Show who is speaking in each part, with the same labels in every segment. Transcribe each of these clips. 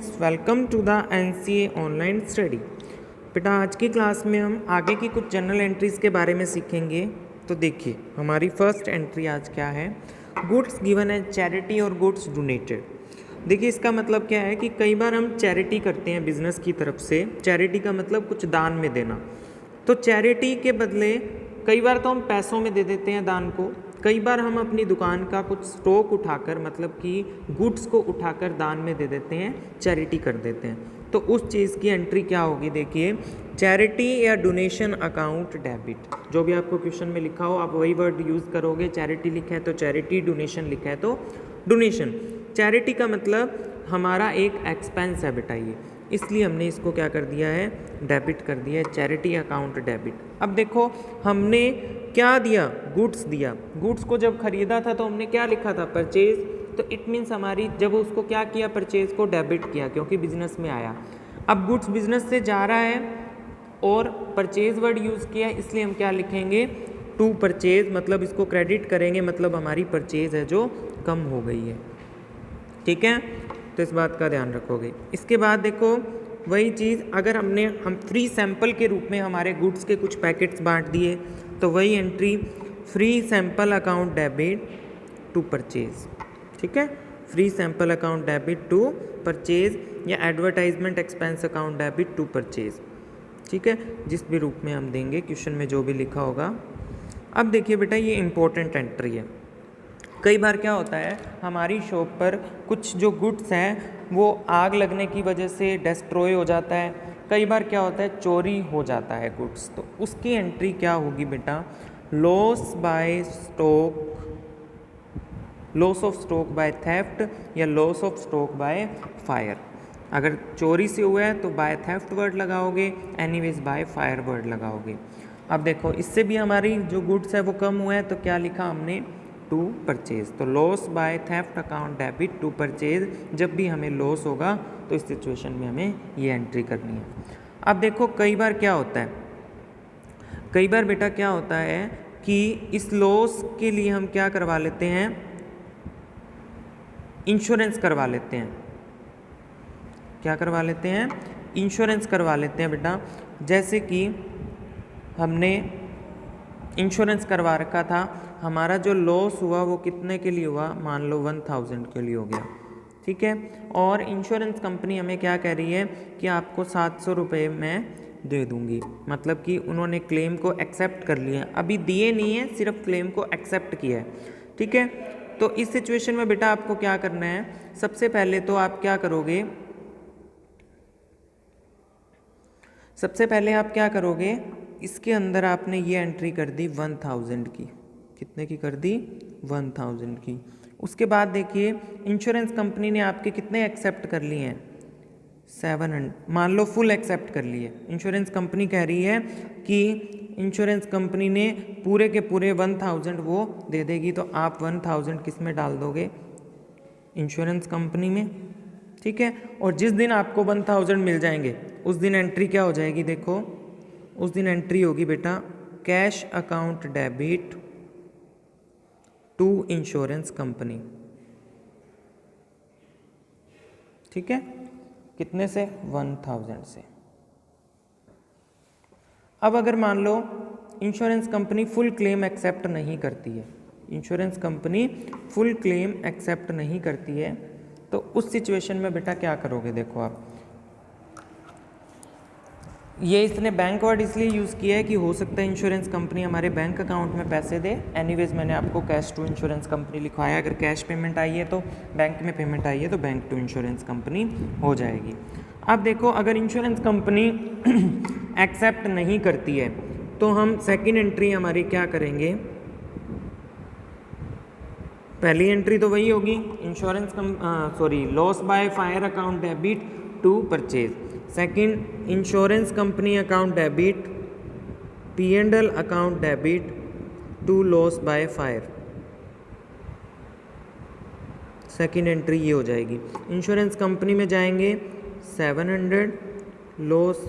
Speaker 1: Students, welcome to the NCA online study. बेटा आज की क्लास में हम आगे की कुछ जनरल एंट्रीज़ के बारे में सीखेंगे। तो देखिए हमारी फर्स्ट एंट्री आज क्या है, गुड्स गिवन एज चैरिटी और गुड्स डोनेटेड। देखिए इसका मतलब क्या है कि कई बार हम चैरिटी करते हैं बिजनेस की तरफ से। चैरिटी का मतलब कुछ दान में देना। तो चैरिटी के बदले कई बार तो हम पैसों में दे देते हैं दान को, कई बार हम अपनी दुकान का कुछ स्टॉक उठाकर मतलब कि गुड्स को उठाकर दान में दे देते हैं, चैरिटी कर देते हैं। तो उस चीज़ की एंट्री क्या होगी, देखिए चैरिटी या डोनेशन अकाउंट डेबिट। जो भी आपको क्वेश्चन में लिखा हो आप वही वर्ड यूज़ करोगे। चैरिटी लिखा है तो चैरिटी, डोनेशन लिखा है तो डोनेशन। चैरिटी का मतलब हमारा एक एक्सपेंस है बेटा ये, इसलिए हमने इसको क्या कर दिया है, डेबिट कर दिया है, चैरिटी अकाउंट डेबिट। अब देखो हमने क्या दिया, गुड्स दिया। गुड्स को जब खरीदा था तो हमने क्या लिखा था, परचेज। तो इट मीन्स हमारी जब उसको क्या किया, परचेज को डेबिट किया क्योंकि बिजनेस में आया। अब गुड्स बिजनेस से जा रहा है और परचेज वर्ड यूज़ किया है, इसलिए हम क्या लिखेंगे, टू परचेज, मतलब इसको क्रेडिट करेंगे, मतलब हमारी परचेज है जो कम हो गई है। ठीक है, तो इस बात का ध्यान रखोगे। इसके बाद देखो वही चीज़, अगर हम फ्री सैंपल के रूप में हमारे गुड्स के कुछ पैकेट्स बांट दिए तो वही entry free sample account debit to purchase. ठीक है, free sample account debit to purchase या advertisement expense account debit to purchase. ठीक है, जिस भी रूप में हम देंगे, क्वेश्चन में जो भी लिखा होगा। अब देखिए बेटा ये इंपॉर्टेंट एंट्री है। कई बार क्या होता है, हमारी शॉप पर कुछ जो गुड्स हैं वो आग लगने की वजह से डिस्ट्रॉय हो जाता है। कई बार क्या होता है, चोरी हो जाता है गुड्स। तो उसकी एंट्री क्या होगी बेटा, loss by stock, loss of stock by theft या loss of stock by fire. अगर चोरी से हुआ है तो बाय थेफ्ट वर्ड लगाओगे, एनीवेज बाय फायर वर्ड लगाओगे। अब देखो इससे भी हमारी जो गुड्स है वो कम हुआ है, तो क्या लिखा हमने, टू परचेज। तो loss by theft account debit to purchase. जब भी हमें लॉस होगा तो इस सिचुएशन में हमें ये एंट्री करनी है। अब देखो कई बार क्या होता है, कई बार बेटा क्या होता है कि इस लॉस के लिए हम क्या करवा लेते हैं, इंश्योरेंस करवा लेते हैं। क्या करवा लेते हैं, इंश्योरेंस करवा लेते हैं बेटा। जैसे कि हमने इंश्योरेंस करवा रखा था, हमारा जो लॉस हुआ वो कितने के लिए हुआ, मान लो 1000 के लिए हो गया। ठीक है, और इंश्योरेंस कंपनी हमें क्या कह रही है कि आपको 700 रुपये में दे दूंगी, मतलब कि उन्होंने क्लेम को एक्सेप्ट कर लिया, अभी दिए नहीं है, सिर्फ क्लेम को एक्सेप्ट किया है। ठीक है, तो इस सिचुएशन में बेटा आपको क्या करना है, सबसे पहले तो आप क्या करोगे, सबसे पहले आप क्या करोगे, इसके अंदर आपने ये एंट्री कर दी 1000 की। कितने की कर दी, 1000 की। उसके बाद देखिए इंश्योरेंस कंपनी ने आपके कितने एक्सेप्ट कर लिए हैं, 700, मान लो फुल एक्सेप्ट कर लिए। इंश्योरेंस कंपनी कह रही है कि इंश्योरेंस कंपनी ने पूरे के पूरे 1000 वो दे देगी, तो आप 1000 किस में डाल दोगे, इंश्योरेंस कंपनी में। ठीक है, और जिस दिन आपको 1000 मिल जाएंगे उस दिन एंट्री क्या हो जाएगी, देखो उस दिन एंट्री होगी बेटा cash account debit to insurance company. ठीक है, कितने से, 1000 से। अब अगर मान लो insurance company full claim accept नहीं करती है, insurance company full claim accept नहीं करती है, तो उस सिचुएशन में बेटा क्या करोगे, देखो आप ये इसने बैंक वर्ड इसलिए यूज़ किया है कि हो सकता है इंश्योरेंस कंपनी हमारे बैंक अकाउंट में पैसे दे। एनीवेज मैंने आपको कैश टू इंश्योरेंस कंपनी लिखवाया, अगर कैश पेमेंट आई है तो बैंक में पेमेंट आई है तो बैंक टू इंश्योरेंस कंपनी हो जाएगी। अब देखो अगर इंश्योरेंस कंपनी एक्सेप्ट नहीं करती है तो हम सेकेंड एंट्री हमारी क्या करेंगे, पहली एंट्री तो वही होगी insurance loss by fire account debit to purchase. Second insurance company account debit, P&L account debit to loss by fire. Second entry ये हो जाएगी, इंश्योरेंस कंपनी में जाएंगे 700, लॉस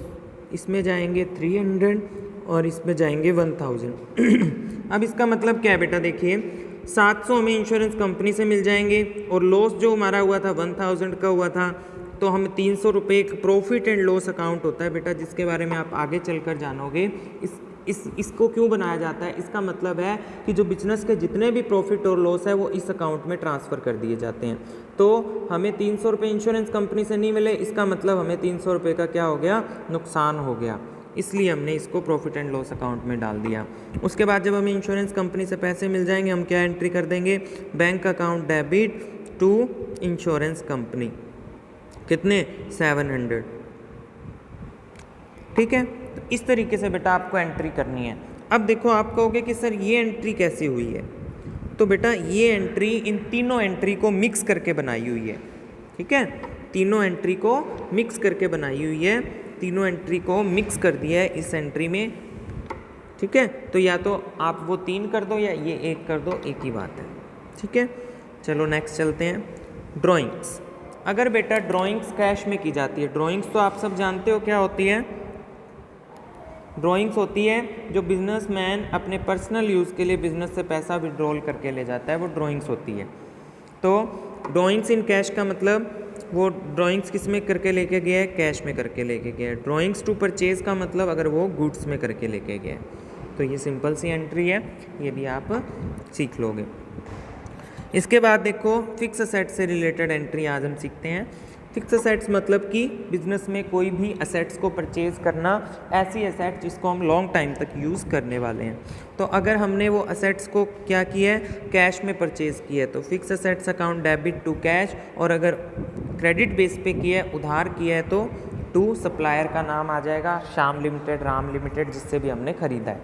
Speaker 1: इसमें जाएंगे 300 और इसमें जाएंगे 1000। अब इसका मतलब क्या है बेटा, देखिए 700 हमें इंश्योरेंस कंपनी से मिल जाएंगे और लॉस जो हमारा हुआ था 1000 का हुआ था, तो हम 300 रुपये एक प्रॉफिट एंड लॉस अकाउंट होता है बेटा, जिसके बारे में आप आगे चलकर जानोगे। इसको क्यों बनाया जाता है, इसका मतलब है कि जो बिजनेस के जितने भी प्रॉफिट और लॉस है वो इस अकाउंट में ट्रांसफ़र कर दिए जाते हैं। तो हमें 300 रुपये इंश्योरेंस कंपनी से नहीं मिले, इसका मतलब हमें 300 रुपये का क्या हो गया, नुकसान हो गया, इसलिए हमने इसको प्रॉफिट एंड लॉस अकाउंट में डाल दिया। उसके बाद जब हमें इंश्योरेंस कंपनी से पैसे मिल जाएंगे, हम क्या एंट्री कर देंगे, bank account debit to insurance company, कितने 700, ठीक है। तो इस तरीके से बेटा आपको एंट्री करनी है। अब देखो आप कहोगे कि सर ये एंट्री कैसी हुई है, तो बेटा ये एंट्री इन तीनों एंट्री को मिक्स करके बनाई हुई है, ठीक है। तीनों एंट्री को मिक्स करके बनाई हुई है, तीनों एंट्री को मिक्स कर दिया है इस एंट्री में, ठीक है। तो या तो आप वो 3 कर दो या ये 1 कर दो, एक ही बात है, ठीक है। चलो नेक्स्ट चलते हैं, ड्राइंग्स। अगर बेटा ड्राइंग्स कैश में की जाती है, ड्राइंग्स तो आप सब जानते हो क्या होती है, ड्राइंग्स होती है जो बिजनेसमैन अपने पर्सनल यूज़ के लिए बिजनेस से पैसा विड्रॉल करके ले जाता है, वो ड्राइंग्स होती है। तो ड्राइंग्स इन कैश का मतलब वो ड्राइंग्स किस में करके लेके गया है, कैश में करके लेके गया है। ड्राइंग्स टू परचेज का मतलब अगर वो गुड्स में करके लेके गया है। तो ये सिंपल सी एंट्री है, ये भी आप सीख लोगे। इसके बाद देखो फिक्स असेट से रिलेटेड एंट्री आज हम सीखते हैं। फिक्स असेट्स मतलब कि बिजनेस में कोई भी असेट्स को परचेज करना, ऐसी असेट्स जिसको हम लॉन्ग टाइम तक यूज़ करने वाले हैं। तो अगर हमने वो असेट्स को क्या किया है, कैश में परचेज किया है, तो fix assets account debit to cash, और अगर क्रेडिट बेस पे किया है, उधार किया है, तो टू सप्लायर का नाम आ जाएगा, श्याम लिमिटेड, राम लिमिटेड, जिससे भी हमने ख़रीदा है।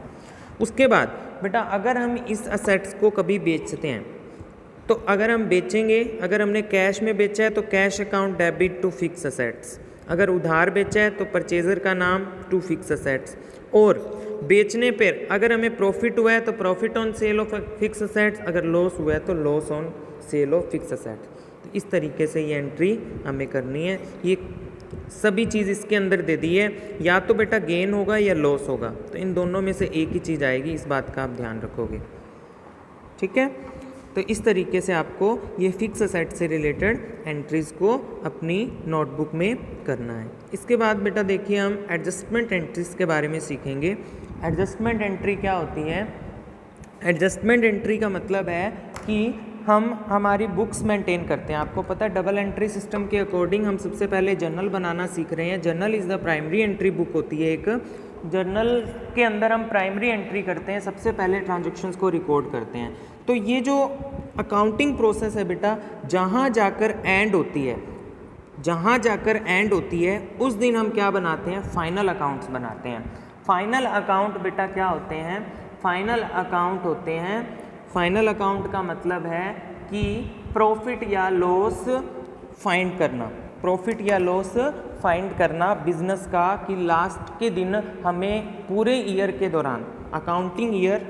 Speaker 1: उसके बाद बेटा अगर हम इस असेट्स को कभी बेचते हैं, तो अगर हम बेचेंगे, अगर हमने कैश में बेचा है तो cash account debit to fix assets, अगर उधार बेचा है तो परचेजर का नाम टू फिक्स असेट्स, और बेचने पर अगर हमें प्रॉफिट हुआ है तो profit on sale of fix assets, अगर लॉस हुआ है तो loss on sale of fix assets. तो इस तरीके से ये एंट्री हमें करनी है। ये सभी चीज़ इसके अंदर दे दी है, या तो बेटा गेन होगा या लॉस होगा, तो इन दोनों में से एक ही चीज़ आएगी, इस बात का आप ध्यान रखोगे, ठीक है। तो इस तरीके से आपको ये फिक्स असेट से रिलेटेड एंट्रीज़ को अपनी नोटबुक में करना है। इसके बाद बेटा देखिए हम एडजस्टमेंट एंट्रीज़ के बारे में सीखेंगे। एडजस्टमेंट एंट्री क्या होती है, एडजस्टमेंट एंट्री का मतलब है कि हम हमारी बुक्स मेंटेन करते हैं। आपको पता है डबल एंट्री सिस्टम के अकॉर्डिंग हम सबसे पहले जर्नल बनाना सीख रहे हैं। Journal is the primary entry book होती है एक, जर्नल के अंदर हम प्राइमरी एंट्री करते हैं, सबसे पहले ट्रांजैक्शंस को रिकॉर्ड करते हैं। तो ये जो अकाउंटिंग प्रोसेस है बेटा, जहाँ जाकर एंड होती है, जहाँ जाकर एंड होती है उस दिन हम क्या बनाते हैं, फाइनल अकाउंट्स बनाते हैं। फाइनल अकाउंट बेटा क्या होते हैं, फाइनल अकाउंट होते हैं, फाइनल अकाउंट का मतलब है कि प्रॉफिट या लॉस फाइंड करना, प्रॉफिट या लॉस फाइंड करना बिजनेस का, कि लास्ट के दिन हमें पूरे ईयर के दौरान, अकाउंटिंग ईयर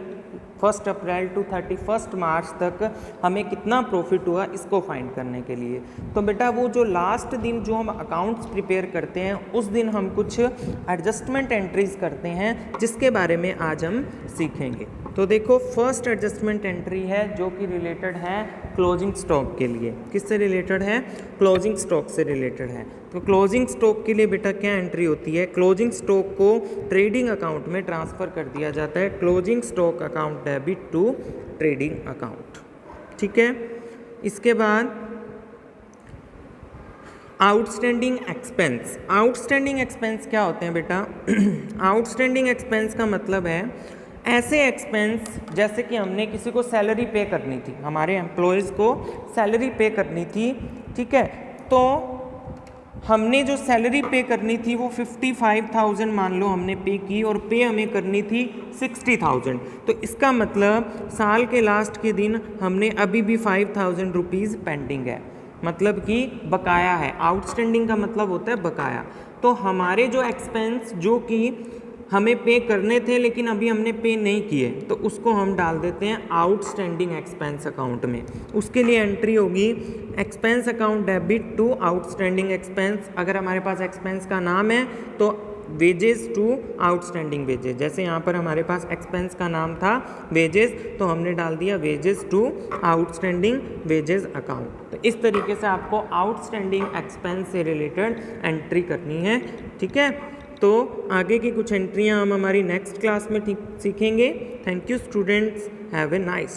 Speaker 1: 1 अप्रैल टू 31 मार्च तक हमें कितना प्रॉफिट हुआ, इसको फाइंड करने के लिए। तो बेटा वो जो लास्ट दिन जो हम अकाउंट्स प्रिपेयर करते हैं, उस दिन हम कुछ एडजस्टमेंट एंट्रीज करते हैं, जिसके बारे में आज हम सीखेंगे। तो देखो फर्स्ट एडजस्टमेंट एंट्री है जो कि रिलेटेड है क्लोजिंग स्टॉक के लिए। किससे रिलेटेड है, क्लोजिंग स्टॉक से रिलेटेड है। तो क्लोजिंग स्टॉक के लिए बेटा क्या एंट्री होती है, क्लोजिंग स्टॉक को ट्रेडिंग अकाउंट में ट्रांसफ़र कर दिया जाता है, closing stock account debit to trading account, ठीक है। इसके बाद आउटस्टैंडिंग एक्सपेंस। आउटस्टैंडिंग एक्सपेंस क्या होते हैं बेटा, आउटस्टैंडिंग एक्सपेंस का मतलब है ऐसे एक्सपेंस जैसे कि हमने किसी को सैलरी पे करनी थी, हमारे एम्प्लॉयज़ को सैलरी पे करनी थी, ठीक है। तो हमने जो सैलरी पे करनी थी वो 55,000 मान लो हमने पे की, और पे हमें करनी थी 60,000। तो इसका मतलब साल के लास्ट के दिन हमने अभी भी 5,000 रुपीज़ पेंडिंग है, मतलब कि बकाया है। आउटस्टैंडिंग का मतलब होता है बकाया। तो हमारे जो एक्सपेंस जो कि हमें पे करने थे लेकिन अभी हमने पे नहीं किए, तो उसको हम डाल देते हैं आउटस्टैंडिंग एक्सपेंस अकाउंट में। उसके लिए एंट्री होगी expense account debit to outstanding expense. अगर हमारे पास एक्सपेंस का नाम है तो वेजेस टू आउटस्टैंडिंग वेजेस। जैसे यहाँ पर हमारे पास एक्सपेंस का नाम था वेजेस, तो हमने डाल दिया wages to outstanding wages account. तो इस तरीके से आपको आउटस्टैंडिंग एक्सपेंस से रिलेटेड एंट्री करनी है, ठीक है। तो आगे की कुछ एंट्रियाँ हम हमारी नेक्स्ट क्लास में सीखेंगे। Thank you students, have a nice